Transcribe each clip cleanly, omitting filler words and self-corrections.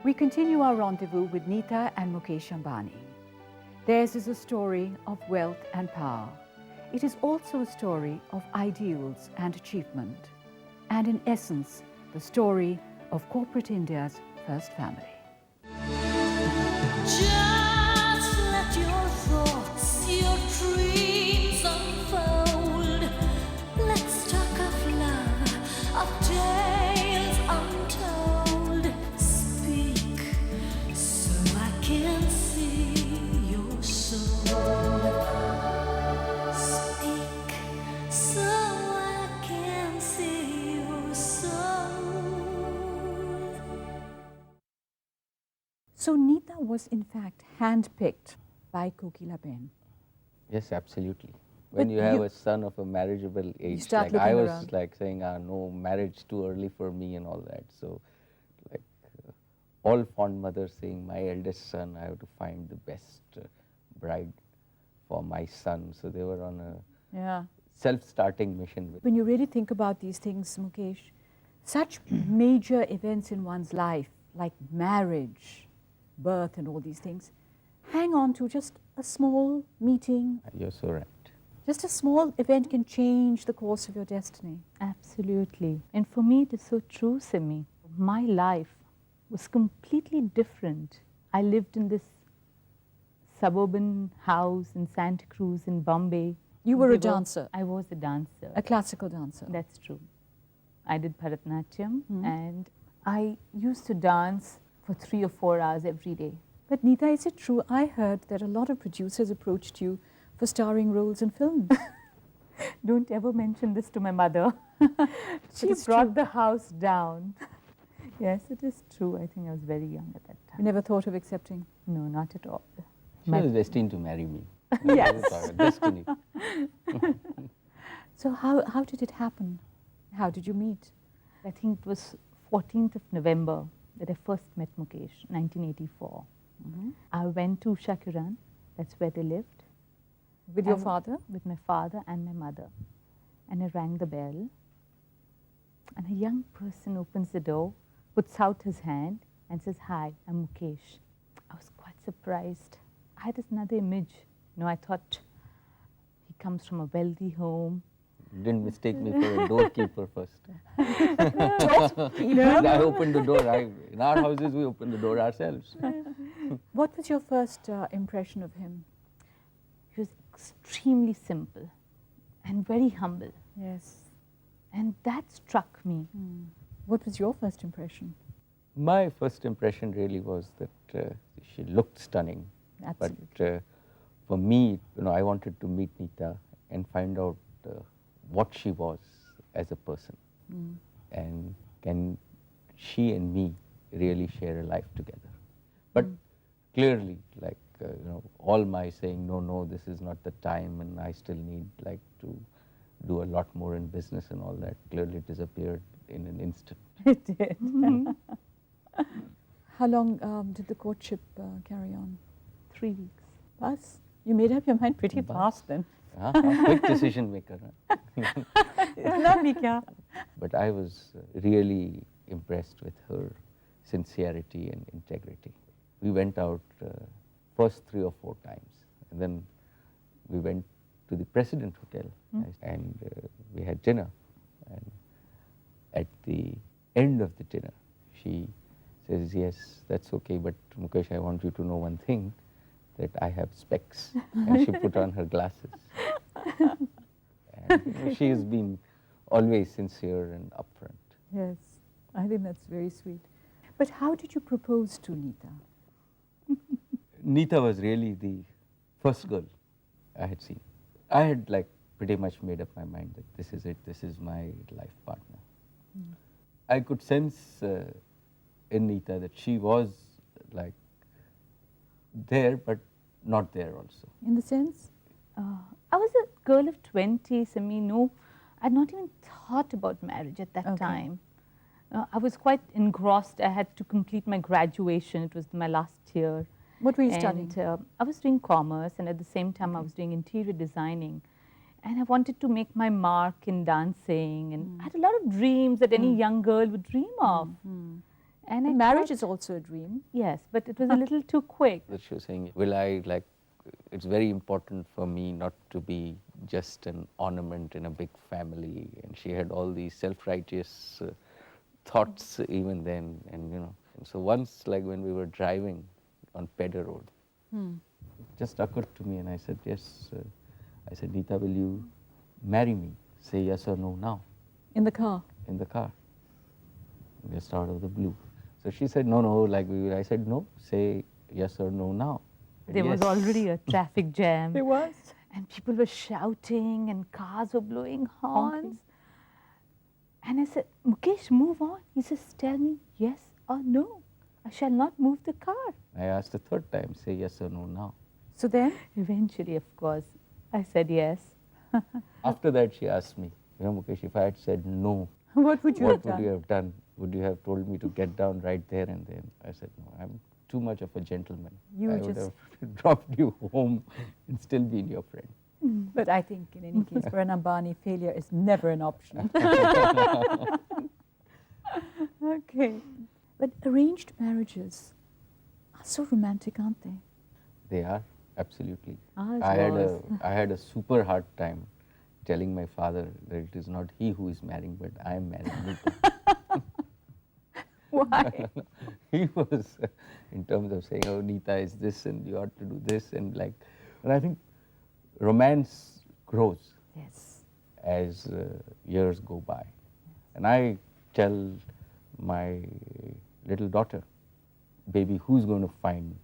We continue our rendezvous with Neeta and Mukesh Ambani. Theirs is a story of wealth and power. It is also a story of ideals and achievement, and in essence, the story of corporate India's first family. Just let your thoughts, your dreams unfold. Let's talk of love, of tales untold. Speak so I can see your soul. Speak so I can see your soul. So Neeta was in fact handpicked by Kokila Ben. Yes, absolutely. When But you have you- a son of a marriageable age, start like I looking was around. like saying, no, marriage too early for me and all that. So, like all fond mothers saying, my eldest son, I have to find the best bride for my son. So they were on a Yeah. self-starting mission. With When you really think about these things, Mukesh, such major events in one's life, like marriage, birth and all these things, hang on to just a small meeting. You're so right. Just a small event can change the course of your destiny. Absolutely. And for me, it is so true, Simi. My life was completely different. I lived in this suburban house in Santa Cruz in Bombay. You were We a dancer, I was a dancer. a classical dancer. That's true. I did Bharatanatyam and I used to dance for 3 or 4 hours every day. But Neeta, is it true? I heard that a lot of producers approached you for starring roles in films. Don't ever mention this to my mother. She it's brought true. the house down. Yes, it is true. I think I was very young at that You time. never thought of accepting? No, not at all. She was destined to marry me. Yes. Destiny. So how did it happen? How did you meet? I think it was 14th of November that I first met Mukesh, 1984. I went to Usha Kiran, that's where they lived, With your And- father? with my father and my mother. And I rang the bell, and a young person opens the door, puts out his hand and says, "Hi, I'm Mukesh." I was quite surprised. I had this another image. I thought he comes from a wealthy home. Didn't mistake me for a doorkeeper first. No. I opened the door. In our houses, we open the door ourselves. What was your first impression of him? He was extremely simple and very humble. Yes. And that struck me. What was your first impression? My first impression really was that she looked stunning. Absolutely. But for me, I wanted to meet Neeta and find out what she was as a person. And can she and me really share a life together? But clearly, like, all my saying, no, this is not the time and I still need to do a lot more in business and all that, clearly disappeared in an instant. It did. How long did the courtship carry on? 3 weeks. Bas, you made up your mind pretty Bas. fast then. Quick decision maker. Huh? Lovely, kya? But I was really impressed with her sincerity and integrity. We went out first 3 or 4 times, and then we went to the President Hotel and we had dinner. And at the end of the dinner, she says, "Yes, that's okay, but Mukesh, I want you to know one thing, that I have specs." And she put on her glasses. And she has been always sincere and upfront. Yes, I think that's very sweet. But how did you propose to Neeta? Neeta was really the first girl I had seen. I had pretty much made up my mind that this is it, this is my life partner. I could sense in Neeta that she was there but not there also. In the sense? I was a girl of 20s. I mean, no, I'd not even thought about marriage at that Okay. time. I was quite engrossed. I had to complete my graduation. It was my last year. What were you And studying? I was doing commerce, and at the same time I was doing interior designing. And I wanted to make my mark in dancing, and I had a lot of dreams that any young girl would dream of. And I Marriage thought, is also a dream. yes, but it was a little too quick. That she was saying, will I like, it's very important for me not to be just an ornament in a big family. And she had all these self-righteous thoughts even then. And you know, and so once like when we were driving on Pedder Road, it just occurred to me and I said, yes. I said, Nita, will you marry me? Say yes or no now. In the car. In the car, just out of the blue. So she said, no, no, like we will. I said, no, say yes or no now. There was Yes. already a traffic jam. It was. And people were shouting and cars were blowing horns. And I said, Mukesh, move on. He says, tell me yes or no. I shall not move the car. I asked the third time, say yes or no now. So then, Eventually, of course, I said yes. After that, she asked me, you know, Mukesh, if I had said no, what would you what have would done? you have done? Would you have told me to get down right there and then? I said, no, I'm too much of a gentleman. You I would just- have dropped you home and still been your friend. But I think in any case, for an Ambani, failure is never an option. Okay. But arranged marriages are so romantic, aren't they? They are, absolutely. Ours I had a super hard time telling my father that it is not he who is marrying, but I am marrying Nita. Why? He was, in terms of saying, oh, Nita is this and you ought to do this. And like, and I think romance grows Yes. as years go by. And I tell my little daughter, baby, who's going to find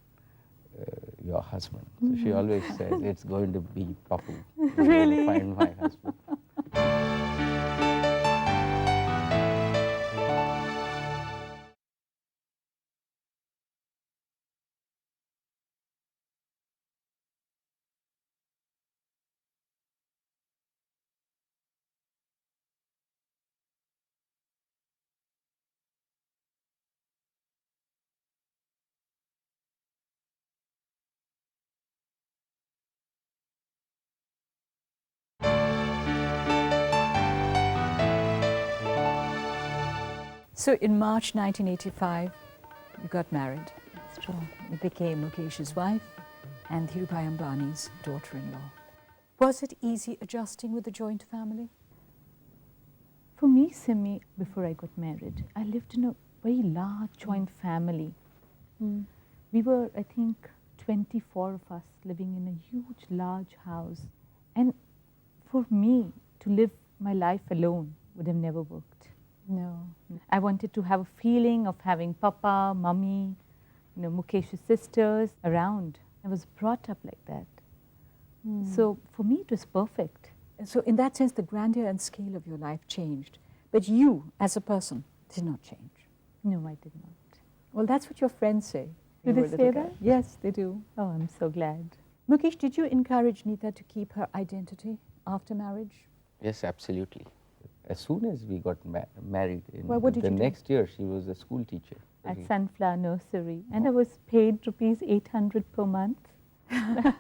your husband? So she always says, it's going to be Papu. Who's going to find my husband. So in March 1985, you got married. That's true. You became Mukesh's wife and Dhirubhai Ambani's daughter-in-law. Was it easy adjusting with the joint family? For me, Simi, before I got married, I lived in a very large joint family. We were, I think, 24 of us living in a huge, large house. And for me to live my life alone would have never worked. No. I wanted to have a feeling of having Papa, Mummy, Mukesh's sisters around. I was brought up like that. So for me, it was perfect. And so in that sense, the grandeur and scale of your life changed. But you, as a person, did not change. No, I did not. Well, that's what your friends say. Do You they were a say little girl. that? Yes, they do. Oh, I'm so glad. Mukesh, did you encourage Nita to keep her identity after marriage? Yes, absolutely. As soon as we got married, in Well, what did the you do? next year, she was a school teacher. At We- Sunflower Nursery. And I was paid rupees 800 per month. Yeah,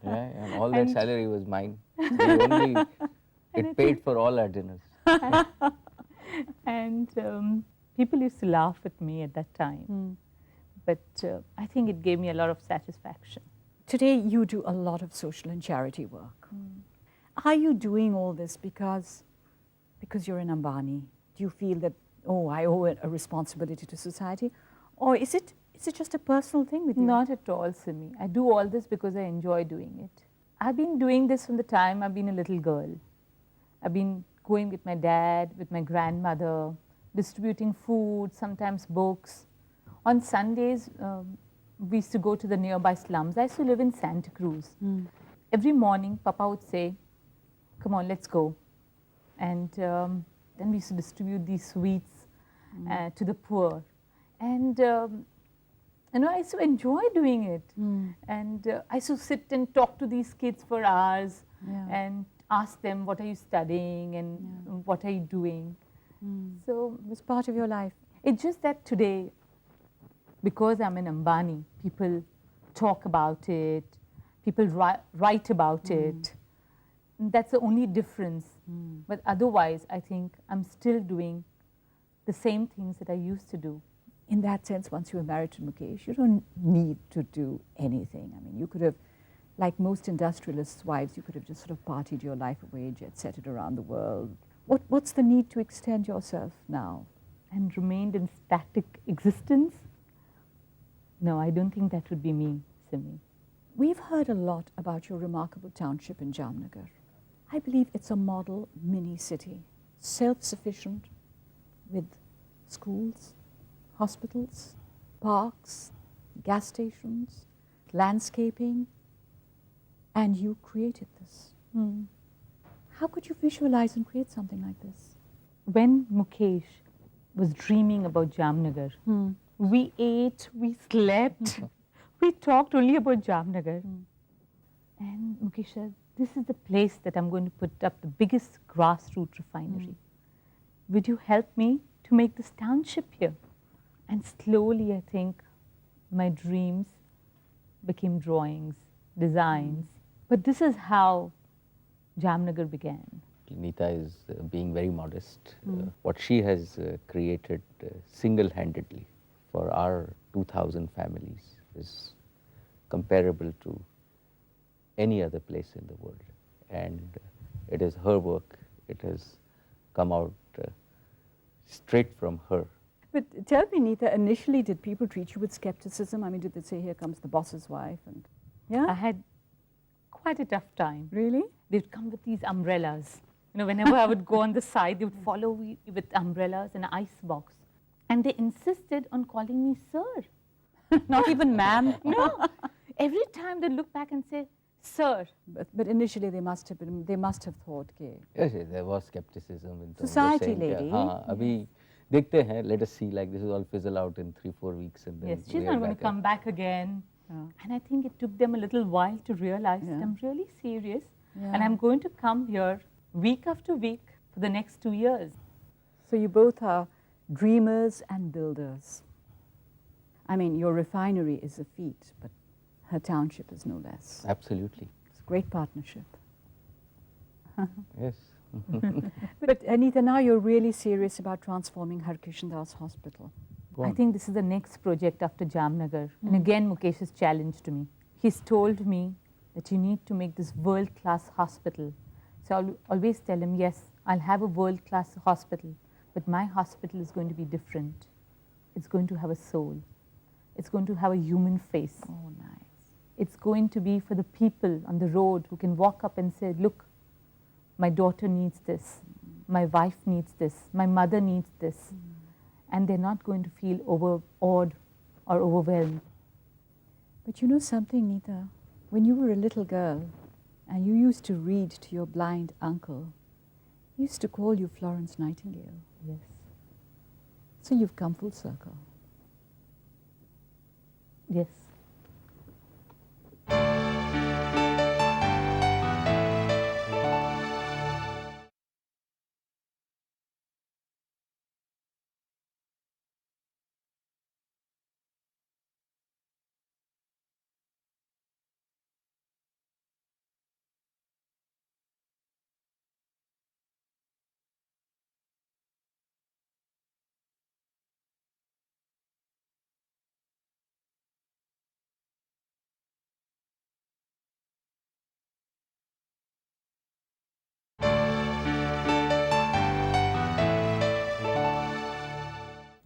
and all that And- salary was mine. We only, it paid for all our dinners. And people used to laugh at me at that time. But I think it gave me a lot of satisfaction. Today, you do a lot of social and charity work. Are you doing all this because you're an Ambani? Do you feel that, oh, I owe a responsibility to society? Or is it just a personal thing with you? Not at all, Simi. I do all this because I enjoy doing it. I've been doing this from the time I've been a little girl. I've been going with my dad, with my grandmother, distributing food, sometimes books. On Sundays, we used to go to the nearby slums. I used to live in Santa Cruz. Every morning, Papa would say, come on, let's go. And then we used to distribute these sweets to the poor. And I used to enjoy doing it. And I used to sit and talk to these kids for hours Yeah. and ask them, what are you studying and what are you doing? So It was part of your life. it's just that today, because I'm an Ambani, people talk about it, people write about it. And that's the only difference. But otherwise, I think I'm still doing the same things that I used to do. in that sense, once you were married to Mukesh, you don't need to do anything. I mean, you could have, like most industrialists' wives, you could have just sort of partied your life away, jet setted around the world. What's the need to extend yourself now? And remained in static existence? No, I don't think that would be me, Simi. We've heard a lot about your remarkable township in Jamnagar. I believe it's a model mini-city, self-sufficient, with schools, hospitals, parks, gas stations, landscaping, and you created this. How could you visualize and create something like this? When Mukesh was dreaming about Jamnagar, we ate, we slept, we talked only about Jamnagar. And Mukesh said, this is the place that I'm going to put up the biggest grassroots refinery. Would you help me to make this township here? And slowly, I think, my dreams became drawings, designs. But this is how Jamnagar began. Nita is being very modest. What she has created single-handedly for our 2,000 families is comparable to any other place in the world. And it is her work. It has come out straight from her. But tell me, Nita, initially did people treat you with skepticism? I mean, did they say, here comes the boss's wife? And yeah? I had quite a tough time. Really? They'd come with these umbrellas. You know, whenever I would go on the side, they would follow me with umbrellas and an ice box. And they insisted on calling me sir. Not even ma'am? No. Every time they'd look back and say, sir. But initially they must have thought, okay. Yes, yes, there was skepticism in terms Society of saying, lady. Abhi dekhte hain, let us see, like this will all fizzle out in 3-4 weeks. And then Yes, she's we are not going to back come back again. Yeah. And I think it took them a little while to realize that I'm really serious. Yeah. And I'm going to come here week after week for the next 2 years. So you both are dreamers and builders. I mean, your refinery is a feat, but her township is no less. Absolutely, It's a great partnership. yes. But Anita, now you're really serious about transforming Harkishandas Hospital. Go I on. think this is the next project after Jamnagar. And again, Mukesh has challenged me. He's told me that you need to make this world-class hospital. So I'll always tell him, yes, I'll have a world-class hospital, but my hospital is going to be different. It's going to have a soul. It's going to have a human face. Oh, nice. It's going to be for the people on the road who can walk up and say, look, my daughter needs this, my wife needs this, my mother needs this. And they're not going to feel overawed or overwhelmed. But you know something, Nita? When you were a little girl and you used to read to your blind uncle, he used to call you Florence Nightingale. Yes. So you've come full circle. Yes.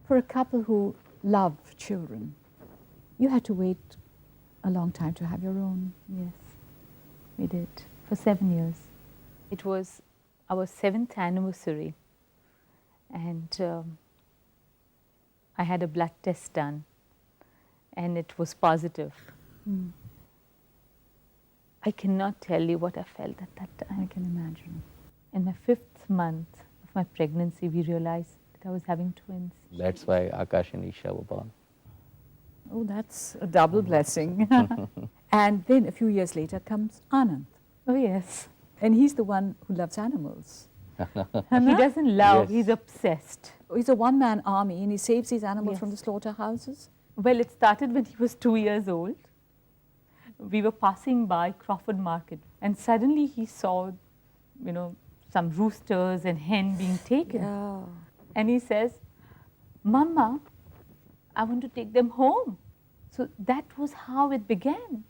For a couple who love children, you had to wait a long time to have your own. Yes, we did for 7 years. It was our 7th anniversary, and I had a blood test done, and it was positive. I cannot tell you what I felt at that time. I can imagine. In my 5th month of my pregnancy, we realized that I was having twins. That's why Akash and Isha were born. Oh, that's a double blessing. And then a few years later comes Anand. Oh yes. And he's the one who loves animals. He doesn't love, Yes. he's obsessed. He's a one-man army and he saves these animals Yes. from the slaughterhouses. Well, it started when he was 2 years old. We were passing by Crawford Market and suddenly he saw, you know, some roosters and hen being taken. Yeah. And he says, Mama, I want to take them home. So that was how it began.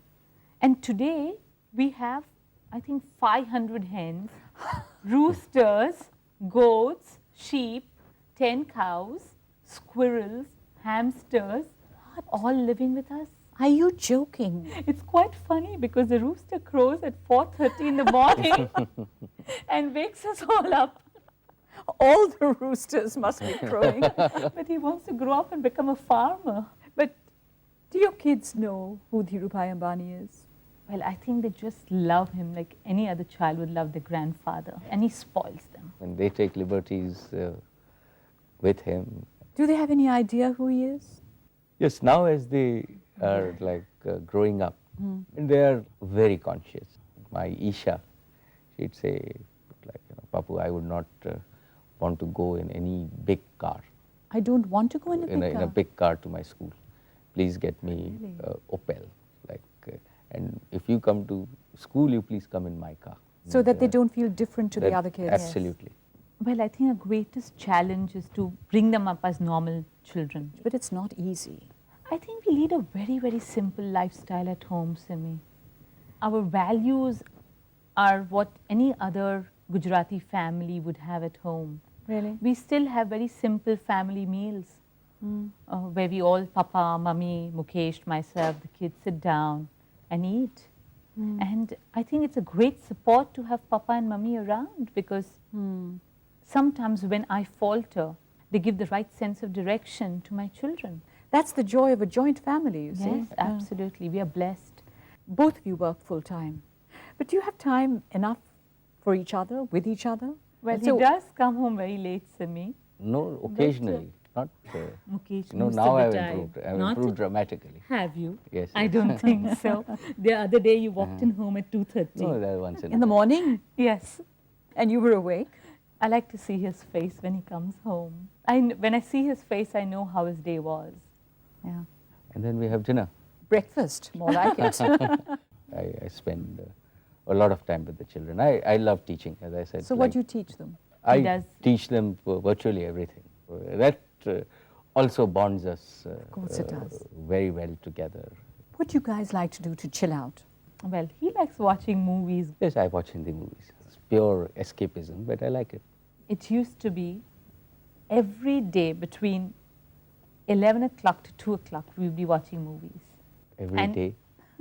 And today we have, I think, 500 hens, roosters, goats, sheep, 10 cows, squirrels, hamsters, all living with us. Are you joking? It's quite funny because the rooster crows at 4:30 in the morning and wakes us all up. All the roosters must be crowing. But he wants to grow up and become a farmer. But do your kids know who Dhirubhai Ambani is? Well, I think they just love him like any other child would love their grandfather, and he spoils them. When they take liberties with him. Do they have any idea who he is? Yes, now as they are like growing up, and they are very conscious. My Isha, she'd say, like, Papu, I would not want to go in any big car. I don't want to go in a big car. In a big car to my school. Please get me Opel. And if you come to school, you please come in my car. So that they don't feel different to the other kids. Absolutely. Well, I think our greatest challenge is to bring them up as normal children. But it's not easy. I think we lead a very, very simple lifestyle at home, Simi. Our values are what any other Gujarati family would have at home. Really? We still have very simple family meals where we all, Papa, Mummy, Mukesh, myself, the kids sit down and eat. And I think it's a great support to have Papa and Mummy around because sometimes when I falter, they give the right sense of direction to my children. That's the joy of a joint family, you see. Yes, absolutely. We are blessed. Both of you work full time. But do you have time enough for each other, with each other? Well, So- he does come home very late, Simi. No, occasionally. Not. Mukesh, No, most now of I've the time. improved. I've Not improved dramatically. Have you? Yes. I yes. don't think so. The other day you walked in home at 2:30. No, that once In the morning? Yes. And you were awake? I like to see his face when he comes home. When I see his face, I know how his day was. Yeah. And then we have dinner. Breakfast, more like it. I spend a lot of time with the children. I love teaching, as I said. So what do you teach them? I does. teach them virtually everything. That also bonds us course it does. very well together. What do you guys like to do to chill out? Well, he likes watching movies. Yes, I watch Hindi movies. It's pure escapism, but I like it. It used to be every day between 11 o'clock to 2 o'clock we would be watching movies. Every day.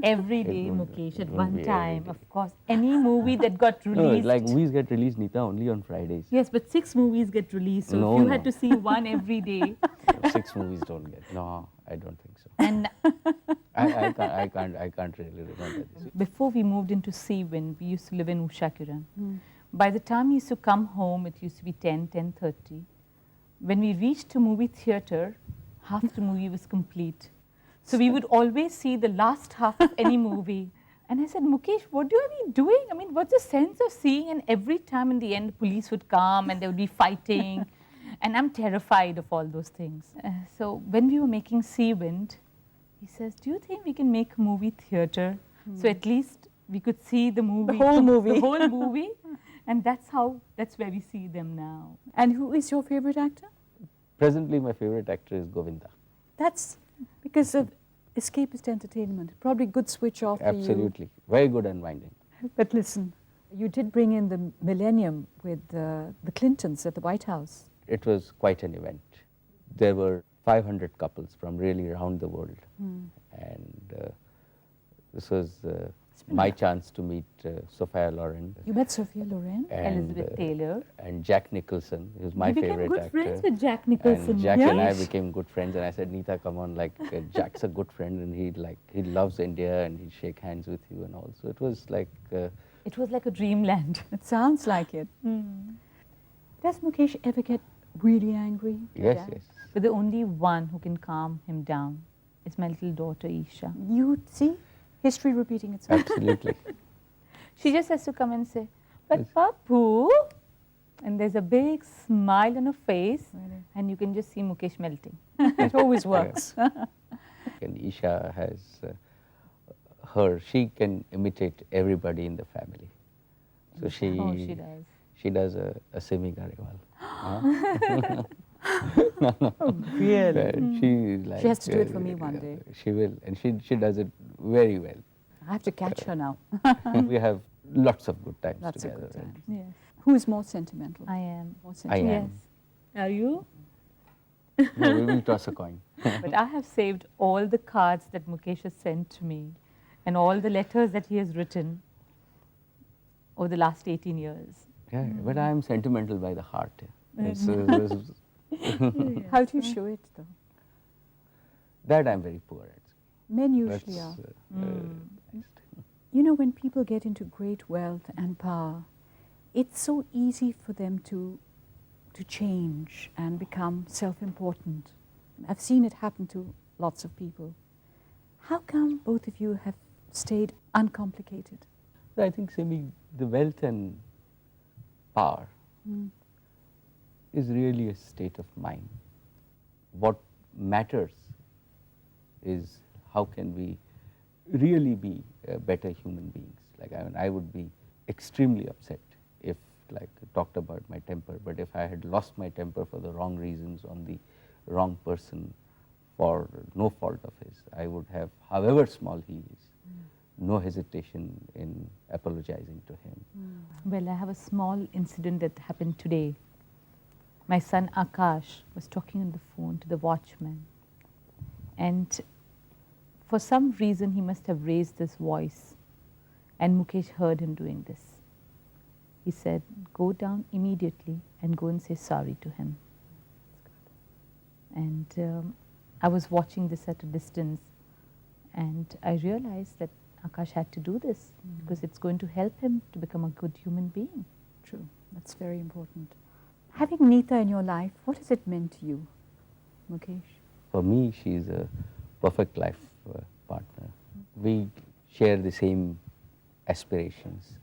Every It day, won't- Mukesh, it at won't one be every time, day. of course. Any movie that got No, released. like movies get released, Nita, only on Fridays. Yes, but 6 movies get released. So No, if you no. had to see one every day, 6 movies don't get. No, I don't think so. and I can't really remember this. before we moved into Seawind, we used to live in Usha Kiran. By the time he used to come home, it used to be 10:30. When we reached the movie theatre, half the movie was complete. So we would always see the last half of any movie. And I said, Mukesh, what are we doing? I mean, what's the sense of seeing? And every time in the end, the police would come and they would be fighting. And I'm terrified of all those things. So when we were making Seawind, he says, do you think we can make a movie theatre? So at least we could see the movie. whole movie. The whole movie. And that's where we see them now. And who is your favorite actor? Presently, my favorite actor is Govinda. That's because of escapist entertainment. Probably good switch off for you. Absolutely. Very good unwinding. But listen, you did bring in the millennium with the Clintons at the White House. It was quite an event. There were 500 couples from really around the world. And this was my chance to meet Sophia Loren You met Sophia Loren? and, Elizabeth Taylor. and Jack Nicholson, who's my You became favorite good actor. friends with Jack Nicholson. And Jack and I Yes. became good friends, and I said, Nita, come on, like Jack's a good friend, and he loves India, and he'd shake hands with you and all. So it was like, It was like a dreamland. It sounds like it. Does Mukesh ever get really angry? yes, Yeah. yes. But the only one who can calm him down is my little daughter, Isha. You see, history repeating itself. Absolutely. She just has to come and say, but Papu, and there's a big smile on her face, Really? and you can just see Mukesh melting. It always works. And Isha has she can imitate everybody in the family. So Oh, she does. she does a Simi Garewal. Really? She like She has to do it for me one day. She will, and she does it very well. I have to catch her now. We have lots of good times Lots of together. good times. Yes, Who is more sentimental? I am. More I sentimental. am. Yes. Are you? No, we will toss a coin. But I have saved all the cards that Mukesh has sent to me and all the letters that he has written over the last 18 years. Yeah, but I am sentimental by the heart. Yeah. How do you show it though? That I'm very poor at. Men usually That's, are. nice. You know, when people get into great wealth and power, it's so easy for them to change and become self-important. I've seen it happen to lots of people. How come both of you have stayed uncomplicated? I think, Simi, the wealth and power is really a state of mind. What matters is how can we really be better human beings. Like, I mean, I would be extremely upset if, like, talked about my temper, but if I had lost my temper for the wrong reasons on the wrong person for no fault of his, I would have, however small he is, no hesitation in apologizing to him. Well, I have a small incident that happened today. My son Akash was talking on the phone to the watchman, and for some reason he must have raised his voice, and Mukesh heard him doing this. He said, "Go down immediately and go and say sorry to him." And I was watching this at a distance, and I realized that Akash had to do this because it's going to help him to become a good human being. True, that's very important. Having Nita in your life, what has it meant to you, Mukesh? For me, she is a perfect life partner. We share the same aspirations,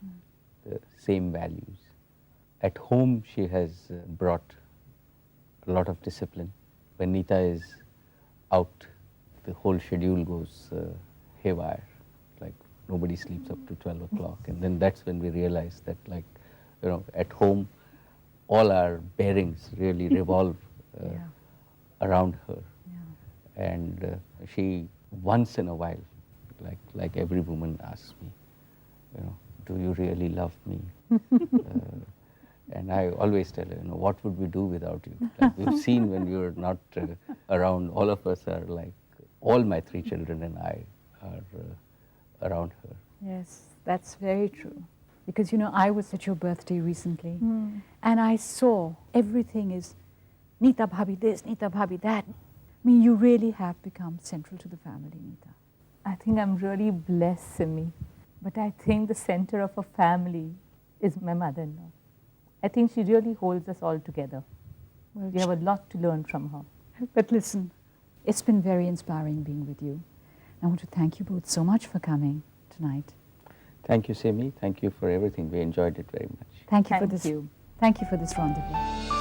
the same values. At home, she has brought a lot of discipline. When Nita is out, the whole schedule goes haywire. Like, nobody sleeps up to 12 o'clock. And then that's when we realize that, like, you know, at home, all our bearings really revolve around her. Yeah. And she, once in a while, like every woman asks me, you know, do you really love me? And I always tell her, you know, what would we do without you? Like, we've seen when you're not around, all of us are like, all my 3 children and I are around her. Yes, that's very true. Because, you know, I was at your birthday recently, and I saw everything is Nita Bhabhi this, Nita Bhabhi that. I mean, you really have become central to the family, Nita. I think I'm really blessed, Simi. But I think the center of a family is my mother-in-law. I think she really holds us all together. Well, We have a lot to learn from her. But listen, it's been very inspiring being with you. I want to thank you both so much for coming tonight. Thank you, Simi. Thank you for everything. We enjoyed it very much. Thank you for Thank this. you. Thank you for this rendezvous.